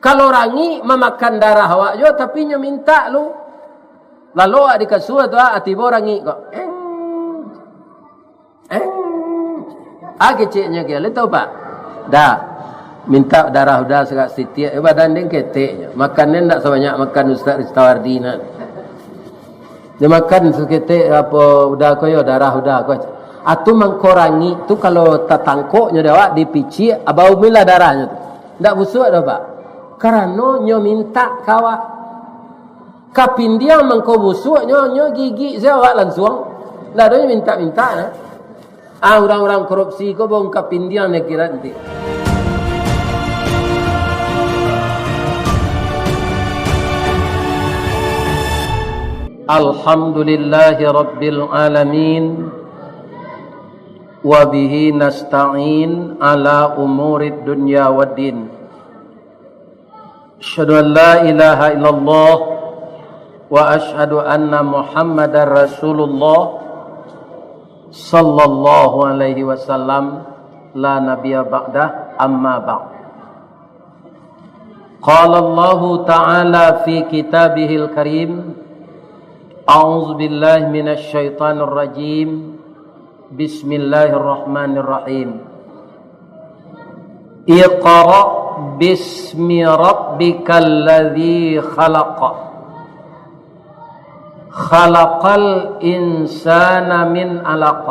Kalau rangi memakan darah awak jo tapi nyo minta lu. Lalu adik kasua tu atibo rangi kok. Keciknya ke, lu tahu pak? Dah minta darah udah sekat setiap badan dia keteknya. Makannya ndak sebanyak makan Ustaz Riztawardina. Dia makan seketek apa udah koyo darah udah koyo. Atu mengkorangi tu kalau tatangkoknya dewa dipici abau mila darahnya tu. Ndak busuk dah pak. Karena nyo minta kawa. Kapindia mengko busuk nyo gigi saya langsung. Ndak ada minta-minta nah. Orang-orang korupsi ko bong kapindia ne kira nanti. Alhamdulillahi Rabbil Alamin wa bihi nasta'in ala umurid dunya waddin. Asyhadu an la ilaha illallah wa asyhadu anna Muhammadar Rasulullah sallallahu alaihi wasallam la nabiyya ba'dah amma ba'd. Qala Allah ta'ala fi kitabihil karim A'udzu billahi minasy syaithanir rajim. Bismillahirrahmanirrahim. Iqra bismi rabbikal ladzi khalaq. Khalaqal insana min 'alaq.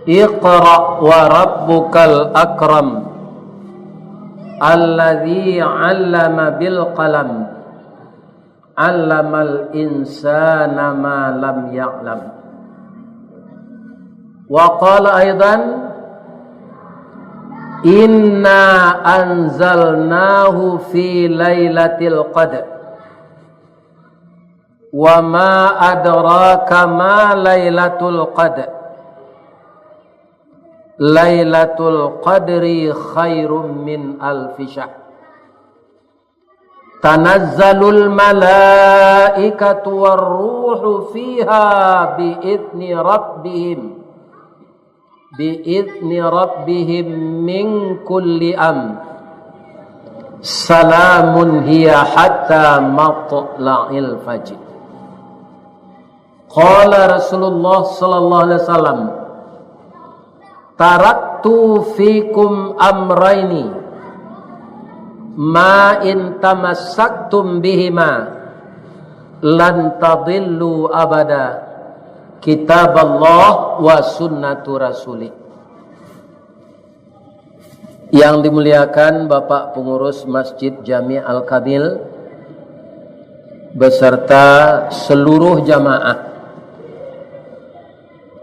Iqra wa rabbukal akram. Alladzi 'allama bil qalam. 'Allamal insana ma lam ya'lam. Wa qala aidan inna anzalnahu fi lailatul qadr. Wa ma adraka ma lailatul qadr. Lailatul qadri khairum min alfi syahr. Tanazzalul malaikatu warruhu fiha biizni rabbihim min kulli salamun hiya hatta matla'il fajr. Qala Rasulullah sallallahu alaihi wasallam, taraktu fikum amrayni ma in tamassaktum bihima lan tadillu abada, kitab Allah wa sunnatu rasulih. Yang dimuliakan Bapak Pengurus Masjid Jami' Al-Kamil beserta seluruh jamaah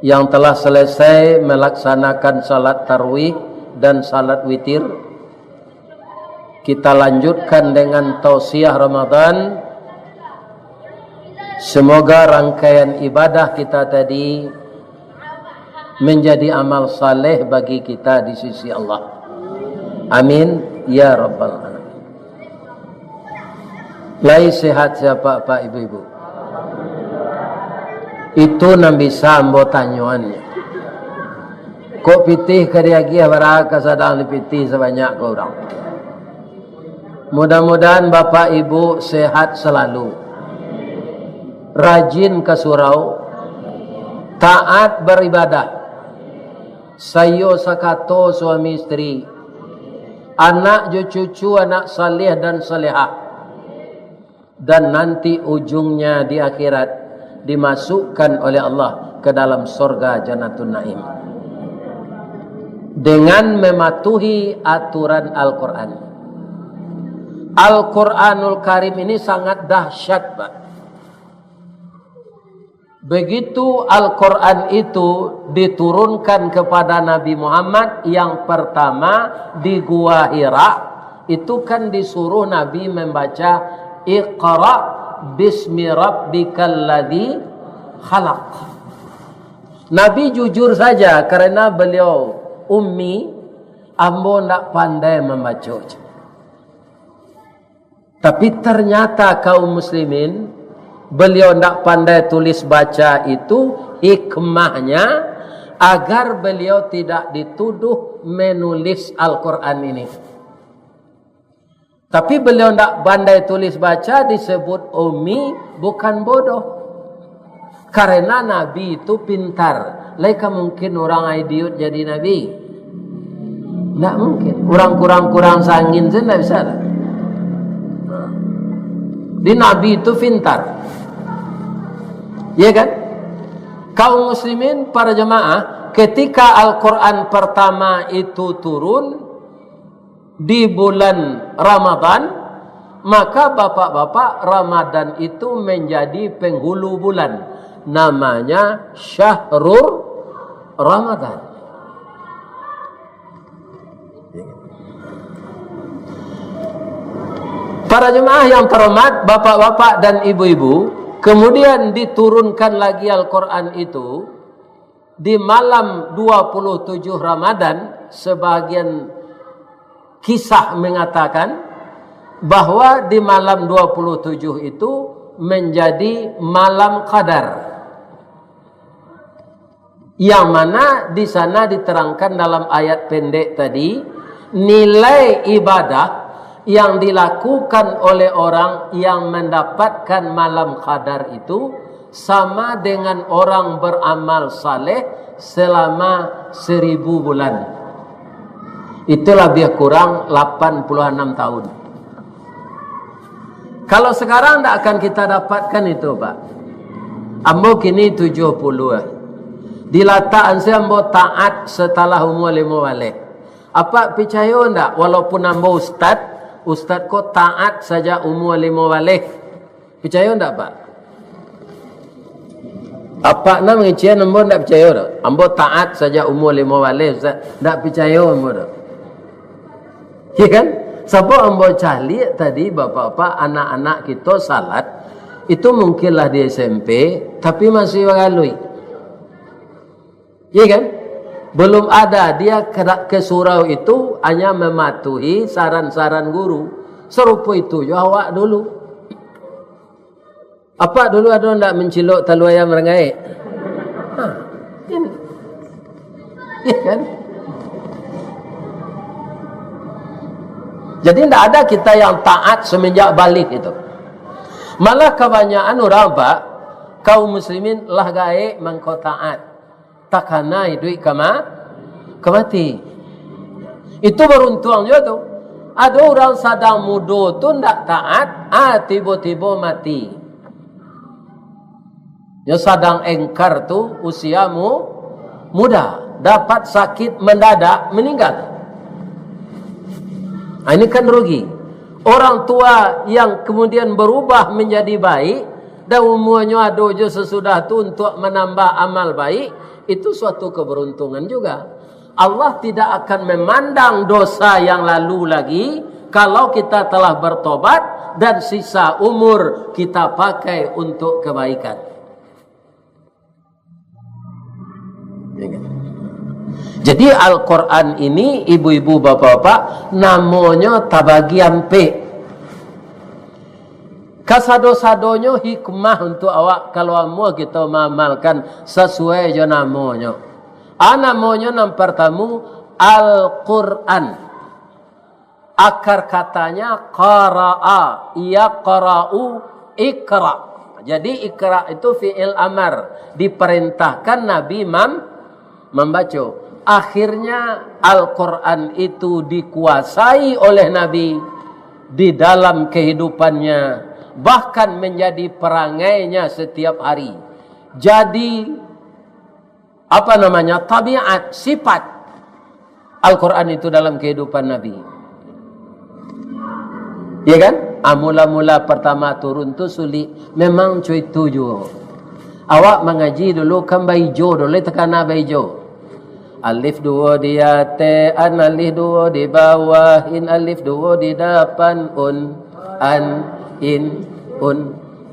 yang telah selesai melaksanakan salat tarawih dan salat witir, kita lanjutkan dengan tausiah Ramadan. Semoga rangkaian ibadah kita tadi menjadi amal saleh bagi kita di sisi Allah. Amin ya rabbal alamin. Lai sehat siapa Pak Ibu-ibu? Itu nam bisa ambo tanyuannya. Kok pitih kadiagia baraka sadang dipitih sebanyak orang. Mudah-mudahan Bapak Ibu sehat selalu, rajin ke surau, taat beribadah, sayo sakato suami istri, anak cucu anak salih dan salihah, dan nanti ujungnya di akhirat dimasukkan oleh Allah ke dalam surga Jannatun Naim dengan mematuhi aturan Al-Quran. Al-Quranul Karim ini sangat dahsyat, Pak. Begitu Al-Quran itu diturunkan kepada Nabi Muhammad yang pertama di Gua Hira, itu kan disuruh Nabi membaca Iqra bismi rabbikal ladzi khalaq. Nabi jujur saja karena beliau ummi, ambo ndak pandai membaca. Tapi ternyata kaum muslimin, beliau tidak pandai tulis baca itu hikmahnya agar beliau tidak dituduh menulis Al-Quran ini. Tapi beliau tak pandai tulis baca, disebut ummi, bukan bodoh. Karena Nabi itu pintar. Laika mungkin orang idiot jadi Nabi. Tak mungkin. Orang kurang-kurang sangin saja tak bisa. Di Nabi itu pintar. Ya kan? Kaum muslimin, para jemaah, ketika Al-Quran pertama itu turun di bulan Ramadan, maka bapak-bapak, Ramadan itu menjadi penghulu bulan. Namanya Syahrul Ramadan. Para jemaah yang terhormat, bapak-bapak dan ibu-ibu, kemudian diturunkan lagi Al-Quran itu di malam 27 Ramadan. Sebagian kisah mengatakan bahwa di malam 27 itu menjadi malam Qadar, yang mana di sana diterangkan dalam ayat pendek tadi, nilai ibadah yang dilakukan oleh orang yang mendapatkan malam Qadar itu sama dengan orang beramal saleh selama 1000 bulan. Itulah lebih kurang 86 tahun. Kalau sekarang tak akan kita dapatkan itu, Pak. Ambo kini 70. Dilataan saya ambo taat setelah umur 5 balik. Apa percaya tak? Walaupun ambo Ustaz kok taat saja umur 5 balik. Percaya tak, Pak? Apa nak mengincian ambo tak percaya tak? Ambo taat saja umur 5 balik, Ustaz. Tak percaya ambo tak? Ya kan? Sebab ambo cari tadi bapak-bapak, anak-anak kita salat itu mungkinlah di SMP tapi masih wagalui. Ya kan? Belum ada, dia ke surau itu hanya mematuhi saran-saran guru. Serupa itu juga awak dulu. Apa dulu ada tak mencilok talu ayam merengai? Ya kan? Jadi tidak ada kita yang taat semenjak balik itu. Malah kebanyakan orang, Pak, kaum muslimin lah gae mengkau taat. Takana duit kemati. Itu beruntung juga tu. Ada orang sedang muda tu tidak taat, tiba-tiba mati. Yang sedang engkar tu usiamu muda, dapat sakit mendadak, meninggal. Ini kan rugi. Orang tua yang kemudian berubah menjadi baik dan umurnya ada je sesudah tu untuk menambah amal baik, itu suatu keberuntungan juga. Allah tidak akan memandang dosa yang lalu lagi kalau kita telah bertobat dan sisa umur kita pakai untuk kebaikan. Jadi Al-Quran ini, ibu-ibu, bapak-bapak, namanya tabagian P. Kasado-sadonya hikmah untuk awak kalau amu kita mengamalkan sesuai je namanya. Namanya yang pertama Al-Quran. Akar katanya qara'a, yaqra'u, ikra. Jadi ikra itu fi'il amar, diperintahkan Nabi membaca. Akhirnya Al-Quran itu dikuasai oleh Nabi di dalam kehidupannya, bahkan menjadi perangainya setiap hari. Jadi tabiat, sifat Al-Quran itu dalam kehidupan Nabi. Ya kan? Mula-mula pertama turun tu sulit. Memang cuy tujuh. Awak mengaji dulu kan baijo dulu, tekana baijo. Alif dua di atas, alif dua di bawah, alif dua di depan, in,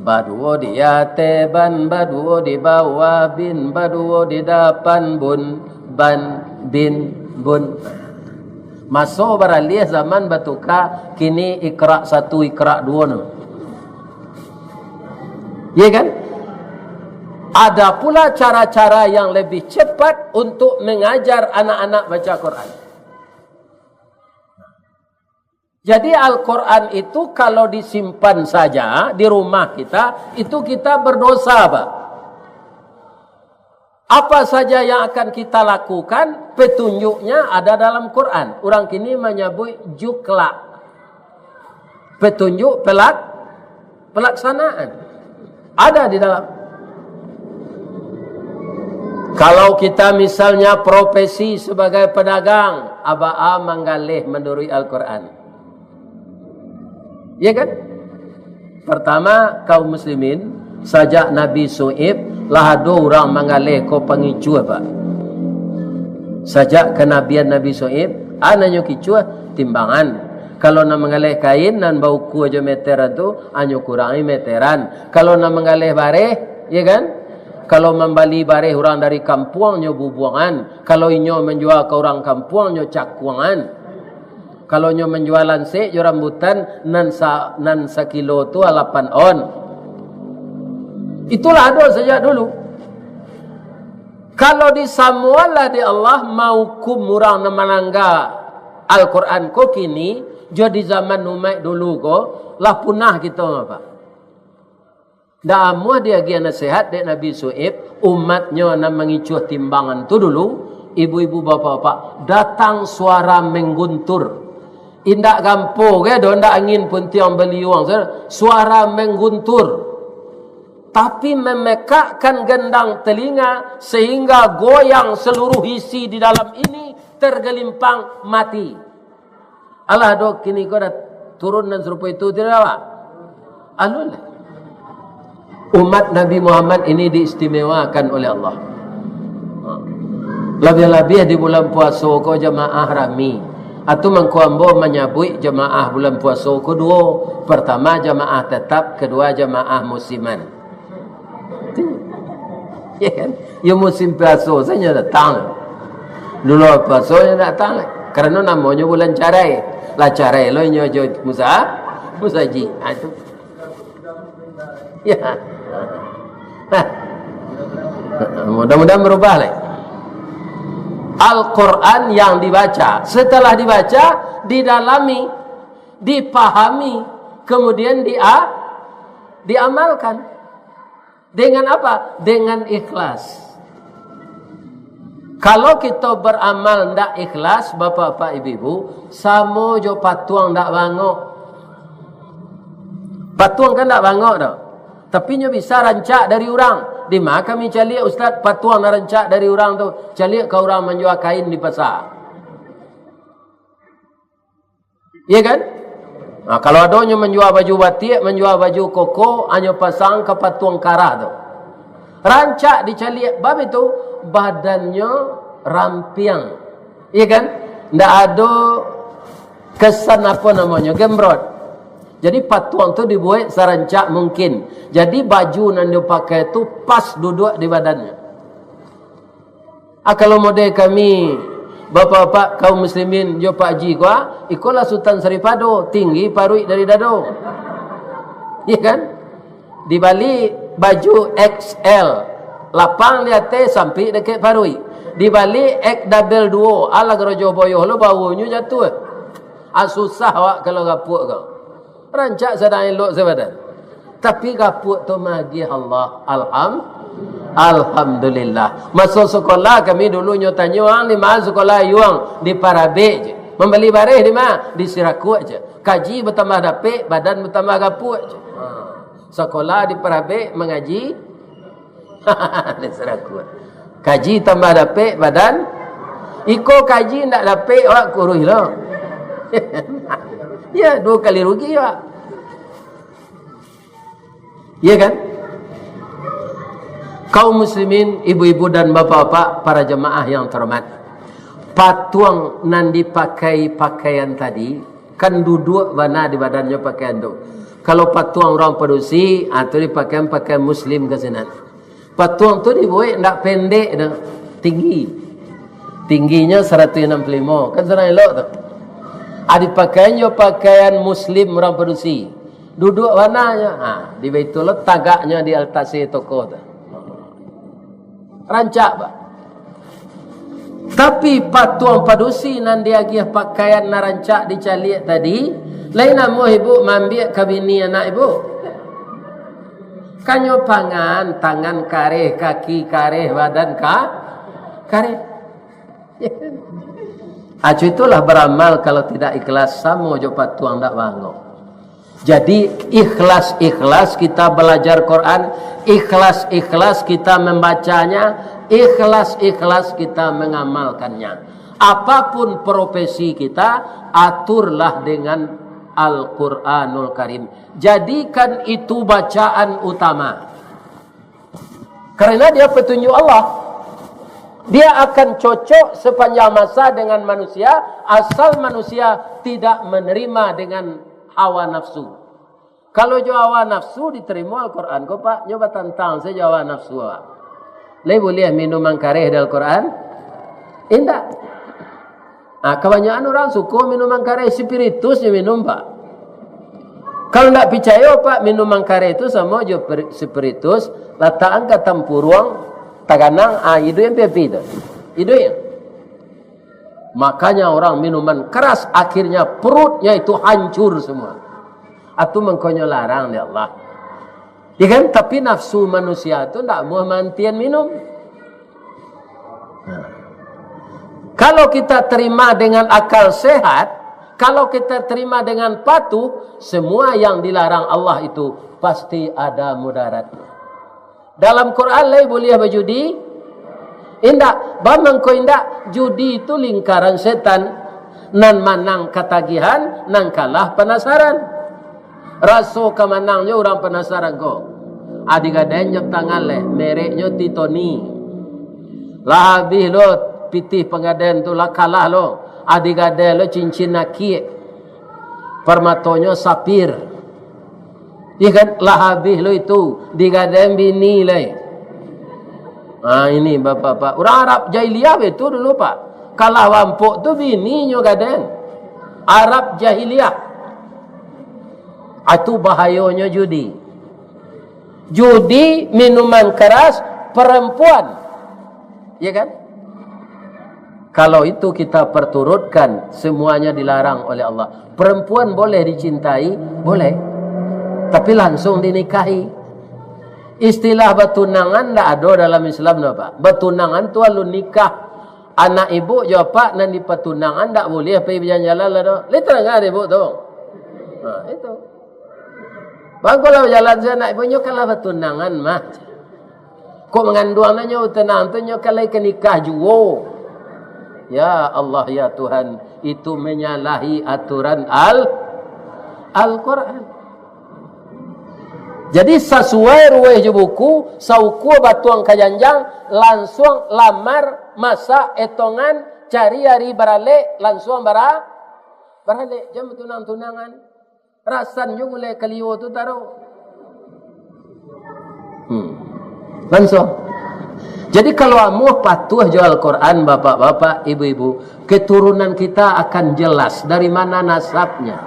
ba dua di atas, ba dua di bawah, ba dua di depan, bin, bun. Masuk beralih zaman batuka, kini ikra 1, ikra 2 no. Ya kan? Ada pula cara-cara yang lebih cepat untuk mengajar anak-anak baca Quran. Jadi Al-Quran itu kalau disimpan saja di rumah kita, itu kita berdosa, Pak. Apa saja yang akan kita lakukan, petunjuknya ada dalam Quran. Orang kini menyebut jukla. Petunjuk pelaksanaan. Ada di dalam. Kalau kita misalnya profesi sebagai pedagang, abaa menggalih menurut Al-Quran. Ya kan? Pertama, kaum muslimin, sajak Nabi Su'ib, lah ada orang mengalih ko pengicu apa? Sajak kenabian Nabi Su'ib, anaknya kicu timbangan. Kalau nak mengalih kain dan bau ku aja meter itu, anyo kurangi meteran. Kalau nak mengalih bareh, ya kan? Kalau membeli bareh orang dari kampung, nyo bubuangan. Kalau inyo menjual ke orang kampung, nyo cakuangan. Kalau nyo menjual lansik, nyo rambutan, nan sa kilo tu 8 on. Itulah ada sejak dulu. Kalau di Samuala di Allah mau kum orang na melanggar Al-Quran ko kini, jadi zaman Umayyad dulu ko, lah punah kita apa? Dah amuah dia gian nasihat dek Nabi Su'ib, umatnya nak mengicuh timbangan tu dulu, ibu-ibu bapak-bapak, datang suara mengguntur. Indak gampo ke, ndak angin pun tiang beliuang, suara mengguntur. Tapi memekakkan gendang telinga sehingga goyang seluruh isi di dalam ini tergelimpang mati. Allah dok kini kau dah turun dan serupa itu tidak apa? Alul. Umat Nabi Muhammad ini diistimewakan oleh Allah. Lebih-lebih di bulan puasa kau jemaah rami. Atau mengkuambo menyabui jemaah bulan puasa kedua. Pertama jemaah tetap, kedua jemaah musiman. Ya kan? Ya musim puasa saja datang. Dulu puasa datang. Karena namanya bulan carai. Lah carai lo nyojo musaji. Itu. Ya. Mudah-mudahan berubah lah. Al-Quran yang dibaca, setelah dibaca, didalami, dipahami, kemudian diamalkan. Dengan apa? Dengan ikhlas. Kalau kita beramal ndak ikhlas, bapak-bapak ibu-ibu, samo jo patuang ndak bangok. Patuang kan ndak bangok dah. Tapi nyo bisa rancak dari orang. Di mana kami caliak ustaz patuang nak rancak dari orang tu. Caliak ke orang menjual kain di pasar. Ya kan? Nah, kalau ada nyo menjual baju batik, menjual baju koko, hanya pasang ke patuang karah tu. Rancak dicaliak. Bab itu badannya rampiang. Ya kan? Ndak ada kesan apa namanya, gembrot. Jadi patuang tu dibuat serancak mungkin. Jadi baju yang dia pakai tu pas duduk di badannya. Kalau model kami, bapak-bapak kaum muslimin, jo Pak Haji gua, ikolah Sultan Saripado, tinggi parui dari dado. Ya kan? Dibalik baju XL, lapang lihat sampai dekat parui. Dibalik XL2, ala gerojo boyoh lo baunya jatuh. Susah awak kalau gapuk kau. Rancak sedang elok sebadan. Tapi gapuk tu magi Allah. Alhamdulillah. Masuk sekolah kami dulu nyotanya orang di mana sekolah yuang di Parabek je. Membeli bareh di mana? Di Sirakut je. Kaji bertambah dapik, badan bertambah gapuk je. Sekolah di Parabek mengaji di Sirakut. Kaji tambah dapik, badan iko kaji ndak dapik awak kuruh lo. Ya, 2 kali rugi ya. Ya kan? Kaum muslimin, ibu-ibu dan bapak-bapak, para jemaah yang terhormat. Patuang nan dipakai pakaian tadi, kan duduk mana di badannya pakaian tu. Kalau patuang orang produksi, atau dipakai pakaian muslim ke sana. Patuang tu dibuat ndak pendek dah, tinggi. Tingginya 165, kan sana elok tu. Adik pakaiannya pakaian muslim orang produksi. Duduk mananya? Di Baitul tagaknya di altase toko tu. Rancak, Pak. Tapi patuang padusi nan dia giah pakaian narancak dicaliak tadi, lain namu ibu mambiak kabini anak ibu. Kanyo pangan, tangan kareh, kaki kareh, badan kareh. Acu itulah beramal kalau tidak ikhlas sama jo patuang dak bango. Jadi ikhlas kita belajar Quran, ikhlas kita membacanya, ikhlas kita mengamalkannya. Apapun profesi kita, aturlah dengan Al-Quranul Karim. Jadikan itu bacaan utama. Karena dia petunjuk Allah. Dia akan cocok sepanjang masa dengan manusia, asal manusia tidak menerima dengan hawa nafsu. Kalau jo hawa nafsu diterima Al-Quran, kau pak nyoba tantang saya hawa nafsu. Lei boleh minuman kareh dalam Quran? Indah. Kebanyakan orang suka minuman kareh, spiritus je minum pak. Kalau tak percaya pak minuman kareh itu sama jo spiritus, letakkan ke tempurung, taganang, itu yang pipi itu. Itu yang. Makanya orang minuman keras akhirnya perutnya itu hancur semua. Atau mengkonyo larang ya Allah. Ya kan? Tapi nafsu manusia itu tidak mau mantian minum. Kalau kita terima dengan akal sehat, kalau kita terima dengan patuh, semua yang dilarang Allah itu pasti ada mudaratnya. Dalam Quran lain boleh berjudi? Indak, bamang ko indak, judi itu lingkaran setan. Nan manang katagihan, nan kalah penasaran. Raso kemanangnya orang penasaran ko. Adik-adik nyep tangan le, mereknya Titoni. Lah habis lo pitih pengaden tu lah kalah lo. Adik-adik lo cincin naki. Permatonya sapir. Iya kan lah habis lo itu digaden bini le. Ini bapak-bapak. Orang Arab jahiliyah itu dulu pak. Kalah wampuk tu bininya gaden. Arab jahiliyah. Itu bahayanya judi. Judi, minuman keras, perempuan. Ya kan? Kalau itu kita perturutkan, semuanya dilarang oleh Allah. Perempuan boleh dicintai, boleh. Tapi langsung dinikahi. Istilah bertunangan tak ada dalam Islam no, Pak. Bertunangan tu lalu nikah. Anak ibu jawab Pak, nanti pertunangan tak boleh pergi berjalan-jalan lah. Lihat enggak ibu tu? Itu. Bang kalau berjalan saya anak ibunya kalau bertunangan mah. Kok menganduannya tenang tu kalau ke nikah juga. Ya Allah ya Tuhan, itu menyalahi aturan Al-Quran. Jadi sesuai ruweh je buku, sauku batuang kajanjang, langsung lamar, masa etongan, cari hari barale, langsung barale, jam tunang-tunangan. Rasan juga mulai keliwo tu taruh. Langsung. Jadi kalau amu patuh jual Quran, bapak-bapak, ibu-ibu, keturunan kita akan jelas dari mana nasabnya.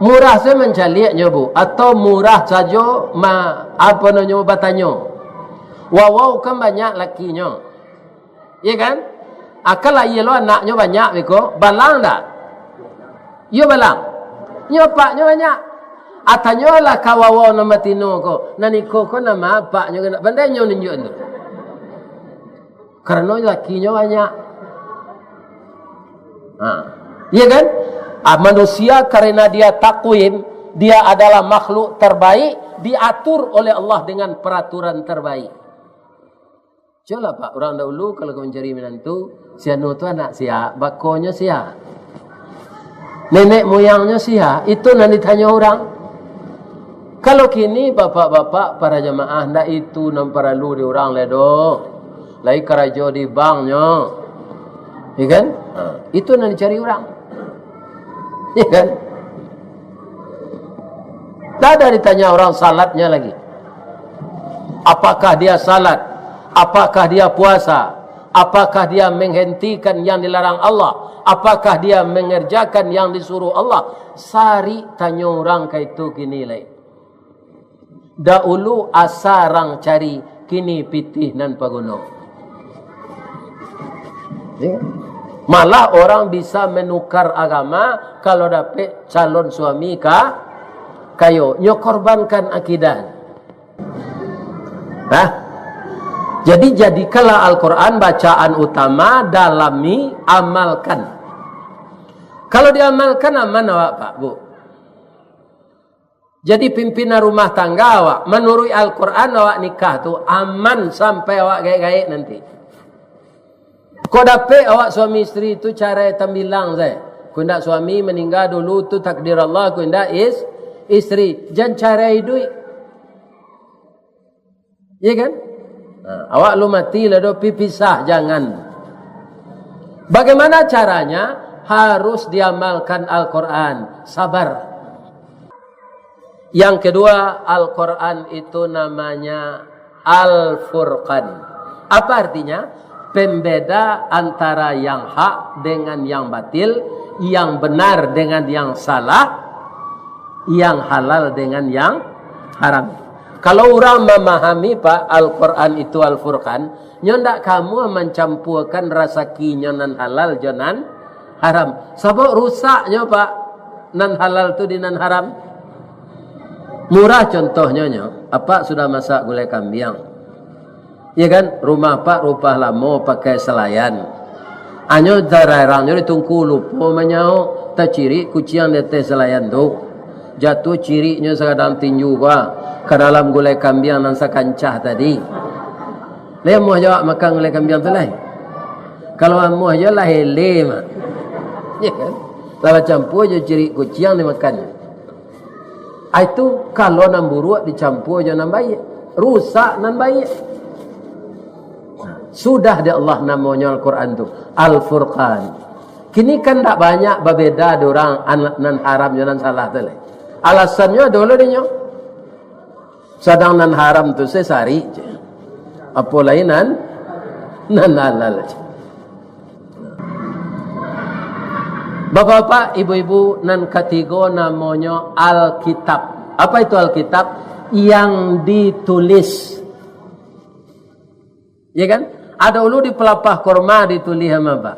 Murah saya mencaliaknya bu, atau murah saja apa namanya batanyo. Wow kan banyak lakinya, iya kan? Akal lah iya lo anaknya banyak beko, balang dah. Iya balang, nyopaknya banyak. Atanya lah kawawa nama tino ko, nani ko nama apa nyo kena, bandai nyo ninjo tu. Karena lakinya banyak. Iya kan? Manusia karena dia takwim, dia adalah makhluk terbaik, diatur oleh Allah dengan peraturan terbaik. Coba Pak, orang dahulu kalau kau mencari menantu, sianu tu anak sia, bakonya sia, nenek moyangnya sia, itu nanti tanya orang. Kalau kini bapak-bapak para jamaah ndak itu nampara lu di orang ledo, lagi kerajo di banknya, iya kan? Itu nanti cari orang. Ya kan? Tak ada ditanya orang salatnya lagi. Apakah dia salat? Apakah dia puasa? Apakah dia menghentikan yang dilarang Allah? Apakah dia mengerjakan yang disuruh Allah? Sari tanya orang ke itu kini lagi. Dahulu asarang cari kini pitih nan pagunong. Ya. Malah orang bisa menukar agama kalau dapat calon suami kayo nyo korbankan akidah. Nah, jadi jadikanlah Al-Quran bacaan utama, dalami, amalkan. Kalau diamalkan aman awak Pak Bu. Jadi pimpinan rumah tangga awak menurut Al-Quran awak nikah tu aman sampai awak gaik-gaik nanti. Kau dapat awak suami isteri itu cara tambilang saya. Kau nak suami meninggal dulu tu takdir Allah, kau nak isteri. Jangan cara duit. Ya kan? Nah, awak lu mati lah do pisah jangan. Bagaimana caranya? Harus diamalkan Al-Quran. Sabar. Yang kedua, Al-Quran itu namanya Al-Furqan. Apa artinya? Pembeda antara yang hak dengan yang batil, yang benar dengan yang salah, yang halal dengan yang haram. Kalau orang memahami Pak Al-Quran itu Al-Furqan, ndak kamu mencampurkan rezeki nan halal jonan haram. Sebab rusaknya Pak nan halal tu di nan haram. Murah contohnya apa sudah masak gulai kambing. Ya kan, rumah Pak rupah lama pakai selayan. Anyo dararangnya ditungku lupa menyau tak ciri kucing nete selayan tu. Jatuh cirinya sekadang tinju ke dalam gulai kambing nan sakancah tadi. Lemuh jawab makan gulai kambing tu lain. Kalau amuh je lah hele mah. Ya kan? Lawan campur je ciri kucing dimakan. Itu kalau nan buruk dicampur je nan baik. Rusak nan baik. Sudah di Allah namanya Al-Quran tu Al-Furqan. Kini kan tak banyak berbeza orang nan haram dan salah tu. Alasannya dulu dia sedang nan haram tu sesari je. Apa lain nan halal je. Bapak-bapak, ibu-ibu, nan ketiga namanya Alkitab. Apa itu Alkitab? Yang ditulis. Ya kan? Ada ulu di pelapah korma ditulis sama Pak.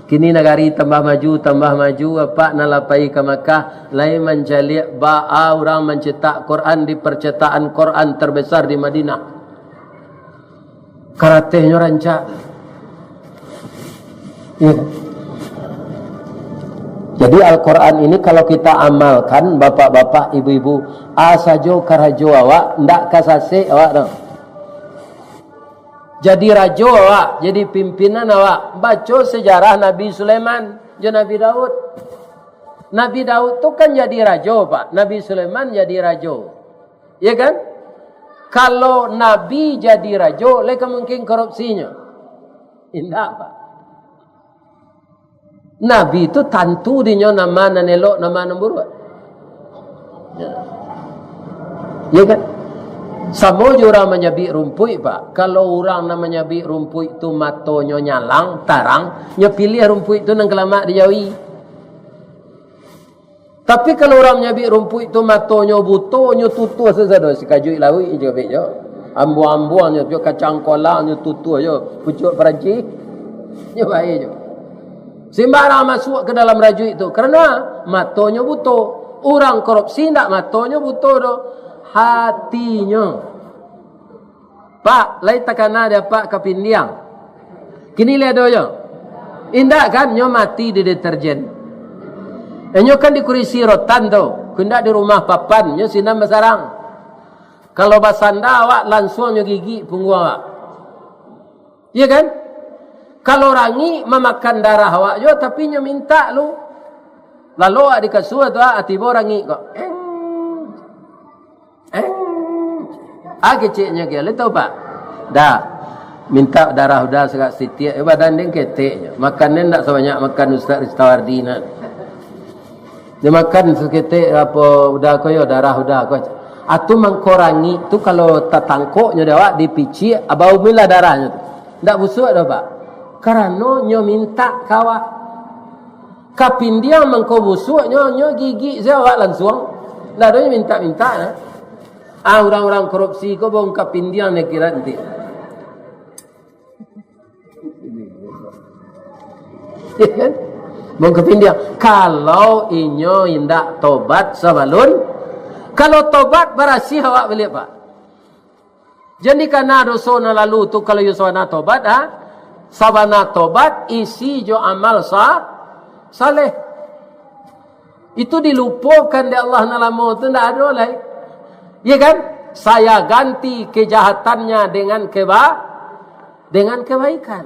Kini negari tambah maju apa nalapai ke Makkah, lain mencari ba'a orang mencetak Quran di percetakan Quran terbesar di Madinah. Karatehnya rancak. Ya. Jadi Al-Quran ini kalau kita amalkan bapak-bapak, ibu-ibu, asajo karajo awak, ndak kasase awak dong. Jadi raja awak, jadi pimpinan awak. Baca sejarah Nabi Sulaiman dan Nabi Daud. Nabi Daud tu kan jadi raja Pak. Nabi Sulaiman jadi raja. Ya kan? Kalau Nabi jadi raja, leka mungkin korupsinya. Indah Pak. Nabi itu tantu dinyo nama nan elok, nama nan buruk. Ya kan? Sama je orang menyabik rumput Pak. Kalau orang nak menyabik rumput itu matonya nyalang, tarang, nya pilih rumput itu nang kelamak dijauhi. Tapi kalau orang menyabik rumput itu matonya buto, nya tutu sesado sikajui lawi je be jo. Ambu-ambuannya jo kacang kolang nya tutu jo, pucuk Perancis. Nya baik jo. Sembarang masuk ke dalam raju itu kerana matonya buto. Orang korupsi ndak matonya buto do. Hatinya. Pak, lain takana dia Pak kapindiang. Kini lihat doyo. Indah kan nyo mati di deterjen. Nyo kan di kurisi rotan tu. Kunda di rumah papan nyo sinam basarang. Kalau basanda awak langsung nyo gigi punggu awak. Iya kan? Kalau rangi memakan darah awak yo tapi nyo minta lu. Lalu awak dikasih tu atibo rangi kok. Keciknya dia tahu Pak. Dah minta darah udah sekat setiap badan dia keteknya. Makannya tak sebanyak makan Ustaz Riztawardina. Dia makan seketek apa udah koyo darah udah koyo. Atu mengkorangi tu kalau tatangkoknya dia awak dipici abau mila darahnya tu. Ndak busuk dah Pak. Karena nyo minta kawak. Kapindiang mengko busuk nyo gigi saya awak langsung. Lalu minta-minta nah. Orang-orang korupsi ko bongkap pindian ne kira nanti. Ya kan? Bongkap pindian. Kalau inyo indak tobat sabalun, kalau tobat berasi awak beli apa? Jadi karena dosa na lalu tu kalau you sawana tobat, sabana tobat isi jo amal saleh. Itu dilupakan di Allah nalamo tu ndak ada lagi. Ya kan? Saya ganti kejahatannya dengan kebaikan.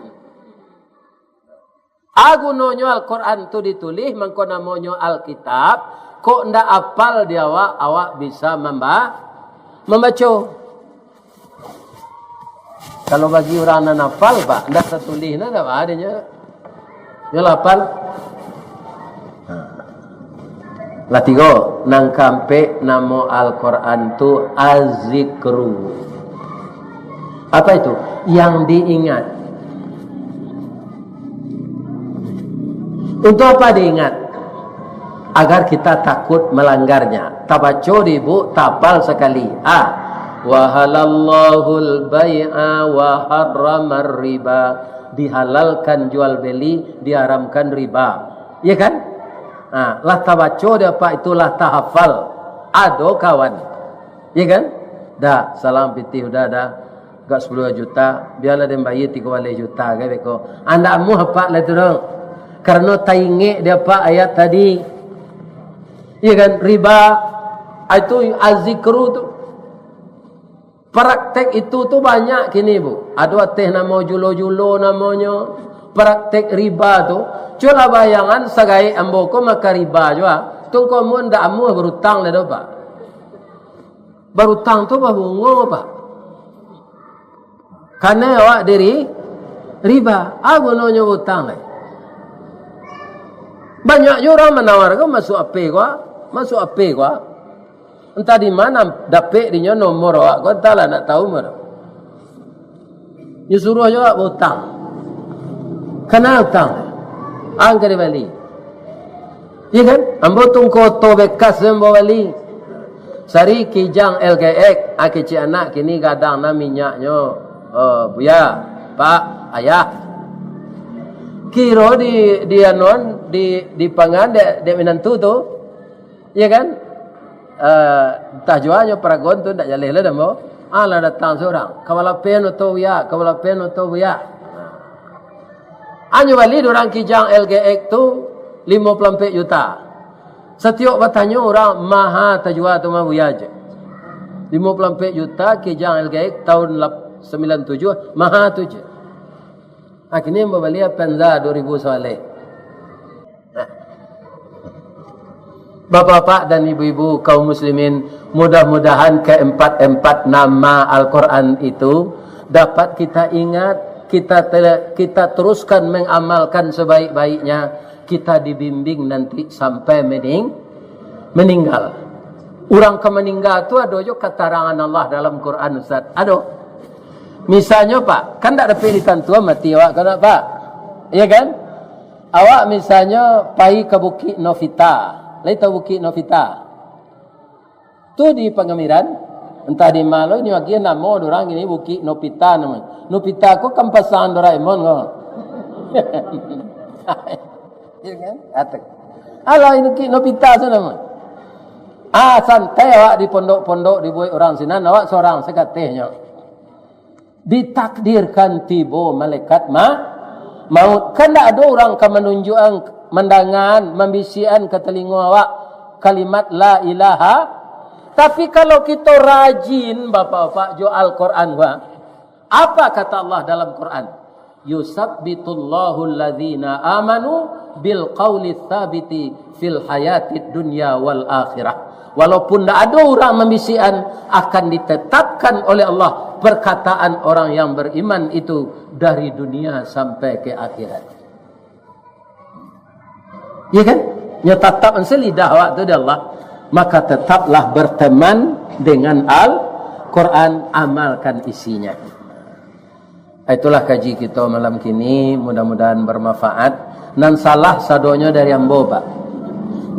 Aku nonyo Al-Quran tu ditulis, mangko namonyo Alkitab, kok ndak apal dia awak bisa membaca. Kalau bagi orang nan hafal pak, ndak tertulis ndak adanya. Yo hafal. Lah tiga nang kampe namo Al-Quran tu azikru. Apa itu? Yang diingat. Untuk apa diingat? Agar kita takut melanggarnya. Tabaco ibu tapal sekali. Wa halallahul bai'a wa harramar riba. Dihalalkan jual beli, diharamkan riba. Ya kan? Lah tabaco dia apa itulah tahafal. Ado kawan. Ya kan? Dah salam pitih dah. Gak 10 juta, biarlah dia bayar 3 juta ke beko. Anakmu apa lah tu dong? Karena tainge dia apa ayat tadi. Ya kan? Riba itu azikru tu. Praktek itu tu banyak kini bu. Ada teh nama julo-julo namanya. Praktek riba tu. Cuma bayangan sagai amboko maka riba juga. Tunggu mu ndak amu berutang le do pak. Berutang tu babungo pak. Karena awak diri riba. Aku nonyo utang le. Banyak orang menawarkan masuk AP gua. Entah di mana dapat dinya nomor awak. Kau entahlah nak tahu mana. Dia suruh juga hutang. Kena hutang. Angkat dia balik. Ya kan? Ambo tunggu to bekas ambo balik. Sari kijang LGX. Kecik anak kini kadang na minyaknya. Buya, Pak, Ayah. Kiro di anon di pangan de menantu tu. Ya kan? Entah jualnya paragon tu tak jaleh lah demo. Lah datang seorang. Kawalapen atau buya. Anyo balik orang kijang LGX tu 54 juta. Setiap bertanya orang maha tajwa tu mah buya je. 54 juta kijang LGX tahun 97 maha tu je. Akhirnya membeli penza 2000 soalnya. Bapak-bapak dan ibu-ibu kaum muslimin, mudah-mudahan keempat nama Al-Quran itu dapat kita ingat, kita teruskan mengamalkan sebaik-baiknya, kita dibimbing nanti sampai meninggal. Orang kemeninggal itu ada juga keterangan Allah dalam Quran Ustaz. Ada. Misalnya Pak, kan tak ada pilihan tua mati awak kan Pak? Iya kan? Awak misalnya pergi ke Bukit Novita. Lain tahu Bukit Novita. Tu di Pengamiran, entah di Malo ni lagi nama orang ini Bukit Novita namanya. Novita ko kampasan Doraemon ko. Iya kan? Atek. Alah ini Bukit Novita tu nama. Santai awak di pondok-pondok dibuat orang sinan, awak seorang sekatehnya. Ditakdirkan tiba malaikat maut. Kan tak ada orang akan menunjukkan mendangan, membisian ke telinga awak kalimat la ilaha. Tapi kalau kita rajin bapak-bapak jo Al-Quran apa kata Allah dalam Quran? Yusabbitullahu alladhina amanu bil qawli tsabiti fil hayatid dunya wal akhirah. Walaupun tidak ada orang membisian, akan ditetapkan oleh Allah perkataan orang yang beriman itu dari dunia sampai ke akhirat. Ya kan? Ya tetap selidah waktu dia Allah. Maka tetaplah berteman dengan Al-Quran, amalkan isinya. Itulah kaji kita malam kini, mudah-mudahan bermanfaat. Nan salah sadonya dari ambo Pak.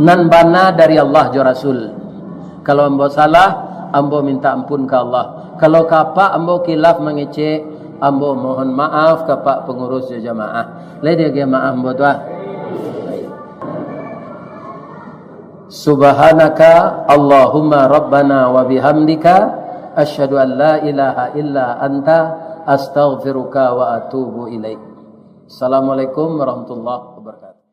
Nan bana dari Allah jo Rasul. Kalau ambo salah, ambo minta ampun ke Allah. Kalau kapak ambo kilaf mengecek, ambo mohon maaf kapak pengurus jamaah. Lede ge maaf ambo doa. Subhanaka Allahumma rabbana wa bihamdika asyhadu an la ilaha illa anta astaghfiruka wa atubu ilaik. Assalamualaikum warahmatullahi wabarakatuh.